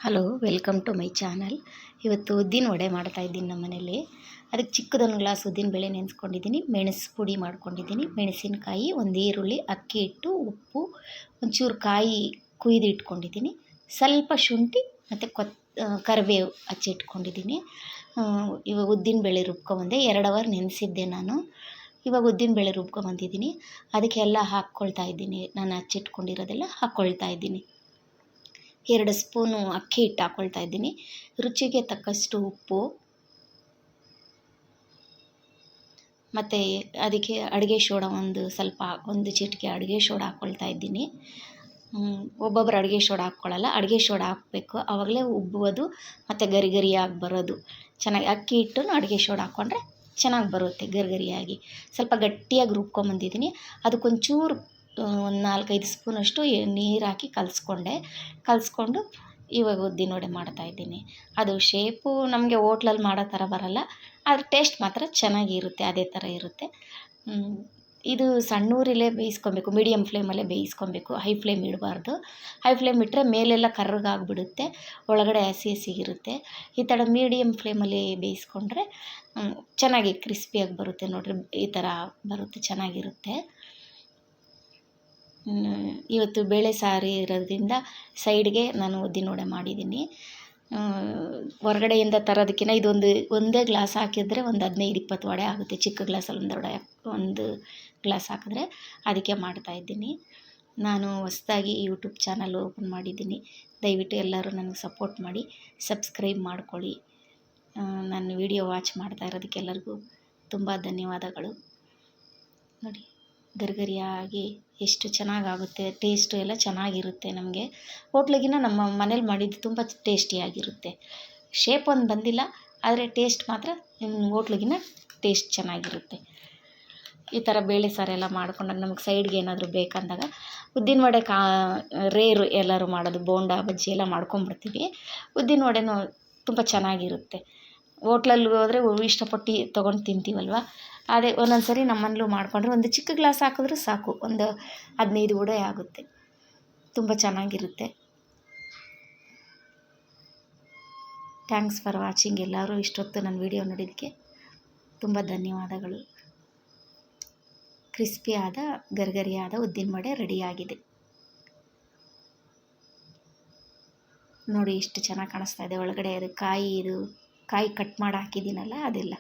Hello, welcome to my channel. ಇವತ್ತು ಉದ್ದಿನ ವಡೆ ಮಾಡ್ತಾಯಿದ್ದೀನಿ ನಮ್ಮ ಮನೇಲಿ. ಅದಕ್ಕೆ ಚಿಕ್ಕದೊಂದು ಗ್ಲಾಸ್ ಉದ್ದಿನ ಬೇಳೆ ನೆನೆಸ್ಕೊಂಡಿದ್ದೀನಿ, ಮೆಣಸು ಪುಡಿ ಮಾಡ್ಕೊಂಡಿದ್ದೀನಿ, ಮೆಣಸಿನಕಾಯಿ, ಒಂದು ಈರುಳ್ಳಿ, ಅಕ್ಕಿ ಹಿಟ್ಟು, ಉಪ್ಪು, ಒಂಚೂರು ಕಾಯಿ ಕುಯ್ದು ಇಟ್ಕೊಂಡಿದ್ದೀನಿ, ಸ್ವಲ್ಪ ಶುಂಠಿ ಮತ್ತು ಕರಿಬೇವು ಹಚ್ಚಿಟ್ಕೊಂಡಿದ್ದೀನಿ. ಇವಾಗ ಉದ್ದಿನ ಬೇಳೆ ರುಬ್ಕೊಂಬಂದೆ. 2 ಅವರ್ ನೆನೆಸಿದ್ದೆ ನಾನು. ಇವಾಗ ಉದ್ದಿನ ಬೇಳೆ ರುಬ್ಕೊಂಬಂದಿದ್ದೀನಿ. ಅದಕ್ಕೆಲ್ಲ ಹಾಕ್ಕೊಳ್ತಾ ಇದ್ದೀನಿ. ನಾನು ಹಚ್ಚಿಟ್ಕೊಂಡಿರೋದೆಲ್ಲ ಹಾಕ್ಕೊಳ್ತಾ ಇದ್ದೀನಿ. 2 ಸ್ಪೂನು ಅಕ್ಕಿ ಹಿಟ್ಟು ಹಾಕ್ಕೊಳ್ತಾ ಇದ್ದೀನಿ. ರುಚಿಗೆ ತಕ್ಕಷ್ಟು ಉಪ್ಪು, ಮತ್ತು ಅದಕ್ಕೆ ಅಡುಗೆ ಸೋಡಾ ಒಂದು ಚಿಟಿಕೆ ಅಡುಗೆ ಸೋಡಾ ಹಾಕ್ಕೊಳ್ತಾ ಇದ್ದೀನಿ. ಒಬ್ಬೊಬ್ಬರು ಅಡುಗೆ ಸೋಡಾ ಹಾಕ್ಕೊಳ್ಳಲ್ಲ, ಅಡುಗೆ ಸೋಡಾ ಹಾಕಬೇಕು, ಆವಾಗಲೇ ಉಬ್ಬುವುದು ಮತ್ತು ಗರಿ ಗರಿಯಾಗಿ ಬರೋದು ಚೆನ್ನಾಗಿ. ಅಕ್ಕಿ ಹಿಟ್ಟನ್ನು ಅಡುಗೆ ಸೋಡಾ ಹಾಕ್ಕೊಂಡ್ರೆ ಚೆನ್ನಾಗಿ ಬರುತ್ತೆ ಗರಿಗರಿಯಾಗಿ. ಸ್ವಲ್ಪ ಗಟ್ಟಿಯಾಗಿ ರುಬ್ಕೊಂಬಂದಿದ್ದೀನಿ. ಅದಕ್ಕೊಂಚೂರು ಒಂದು 4-5 ಸ್ಪೂನಷ್ಟು ನೀರು ಹಾಕಿ ಕಲಿಸ್ಕೊಂಡು ಇವಾಗ ಉದ್ದಿನ ವಡೆ ಮಾಡ್ತಾಯಿದ್ದೀನಿ. ಅದು ಶೇಪು ನಮಗೆ ಹೋಟ್ಲಲ್ಲಿ ಮಾಡೋ ಥರ ಬರೋಲ್ಲ, ಆದರೆ ಟೇಸ್ಟ್ ಮಾತ್ರ ಚೆನ್ನಾಗಿರುತ್ತೆ, ಅದೇ ಥರ ಇರುತ್ತೆ. ಇದು ಸಣ್ಣ ಉರಿಲೇ ಬೇಯಿಸ್ಕೊಬೇಕು, ಮೀಡಿಯಮ್ ಫ್ಲೇಮಲ್ಲೇ ಬೇಯಿಸ್ಕೊಬೇಕು, ಹೈ ಫ್ಲೇಮ್ ಇಡಬಾರ್ದು. ಹೈ ಫ್ಲೇಮ್ ಇಟ್ಟರೆ ಮೇಲೆಲ್ಲ ಕರ್ರಗಾಗ್ಬಿಡುತ್ತೆ, ಒಳಗಡೆ ಹಸಿಗಿರುತ್ತೆ. ಈ ಥರ ಮೀಡಿಯಮ್ ಫ್ಲೇಮಲ್ಲಿ ಬೇಯಿಸ್ಕೊಂಡ್ರೆ ಚೆನ್ನಾಗಿ ಕ್ರಿಸ್ಪಿಯಾಗಿ ಬರುತ್ತೆ. ನೋಡಿರಿ, ಈ ಥರ ಬರುತ್ತೆ, ಚೆನ್ನಾಗಿರುತ್ತೆ. ಇವತ್ತು ಬೇಳೆ ಸಾರು ಇರೋದ್ರಿಂದ ಸೈಡ್ಗೆ ನಾನು ಉದ್ದಿನ ವಡೆ ಮಾಡಿದ್ದೀನಿ. ಹೊರಗಡೆಯಿಂದ ತರೋದಕ್ಕಿಂತ ಒಂದೇ ಗ್ಲಾಸ್ ಹಾಕಿದರೆ ಒಂದು 15-20 ವಡೆ ಆಗುತ್ತೆ. ಚಿಕ್ಕ ಗ್ಲಾಸಲ್ಲಿ ಒಂದು ಗ್ಲಾಸ್ ಹಾಕಿದ್ರೆ ಅದಕ್ಕೆ ಮಾಡ್ತಾಯಿದ್ದೀನಿ. ನಾನು ಹೊಸದಾಗಿ ಯೂಟ್ಯೂಬ್ ಚಾನಲ್ ಓಪನ್ ಮಾಡಿದ್ದೀನಿ. ದಯವಿಟ್ಟು ಎಲ್ಲರೂ ನನಗೆ ಸಪೋರ್ಟ್ ಮಾಡಿ, ಸಬ್ಸ್ಕ್ರೈಬ್ ಮಾಡ್ಕೊಳ್ಳಿ. ನನ್ನ ವಿಡಿಯೋ ವಾಚ್ ಮಾಡ್ತಾ ಇರೋದಕ್ಕೆಲ್ಲರಿಗೂ ತುಂಬ ಧನ್ಯವಾದಗಳು. ನೋಡಿ, ಗರಿಗರಿಯಾಗಿ ಎಷ್ಟು ಚೆನ್ನಾಗಾಗುತ್ತೆ, ಟೇಸ್ಟು ಎಲ್ಲ ಚೆನ್ನಾಗಿರುತ್ತೆ. ನಮಗೆ ಹೋಟ್ಲಿಗಿನ್ನ ನಮ್ಮ ಮನೇಲಿ ಮಾಡಿದ್ದು ತುಂಬ ಟೇಸ್ಟಿಯಾಗಿರುತ್ತೆ. ಶೇಪ್ ಒಂದು ಬಂದಿಲ್ಲ, ಆದರೆ ಟೇಸ್ಟ್ ಮಾತ್ರ ಹೋಟ್ಲಿಗಿನ್ನ ಟೇಸ್ಟ್ ಚೆನ್ನಾಗಿರುತ್ತೆ. ಈ ಥರ ಬೇಳೆ ಸಾರೆಲ್ಲ ಮಾಡ್ಕೊಂಡಾಗ ನಮಗೆ ಸೈಡ್ಗೆ ಏನಾದರೂ ಬೇಕಂದಾಗ ಉದ್ದಿನ ವಡೆ ರೇರು ಎಲ್ಲರೂ ಮಾಡೋದು, ಬೋಂಡಾ ಬಜ್ಜಿ ಎಲ್ಲ ಮಾಡ್ಕೊಂಬಿಡ್ತೀವಿ. ಉದ್ದಿನ ವಡೆನೂ ತುಂಬ ಚೆನ್ನಾಗಿರುತ್ತೆ. ಹೋಟ್ಲಲ್ಲಿ ಹೋದರೆ ಇಷ್ಟಪಟ್ಟು ತೊಗೊಂಡು ತಿಂತೀವಲ್ವ, ಅದೇ ಒಂದೊಂದು ಸರಿ ನಮ್ಮ ಮನೇಲೂ ಮಾಡಿಕೊಂಡ್ರೆ ಒಂದು ಚಿಕ್ಕ ಗ್ಲಾಸ್ ಹಾಕಿದ್ರೂ ಸಾಕು, ಒಂದು 15 ವಡೆ ಆಗುತ್ತೆ. ತುಂಬ ಚೆನ್ನಾಗಿರುತ್ತೆ. Thanks for watching. ಎಲ್ಲರೂ ಇಷ್ಟೊತ್ತು ನನ್ನ ವಿಡಿಯೋ ನೋಡಿದ್ದಕ್ಕೆ ತುಂಬ ಧನ್ಯವಾದಗಳು. ಕ್ರಿಸ್ಪಿಯಾದ ಗರಿಗರಿಯಾದ ಉದ್ದಿನ ವಡೆ ರೆಡಿಯಾಗಿದೆ. ನೋಡಿ, ಎಷ್ಟು ಚೆನ್ನಾಗಿ ಕಾಣಿಸ್ತಾ ಇದೆ. ಒಳಗಡೆ ಅದು ಕಾಯಿ ಕಟ್ ಮಾಡಿ ಹಾಕಿದ್ದೀನಲ್ಲ, ಅದೆಲ್ಲ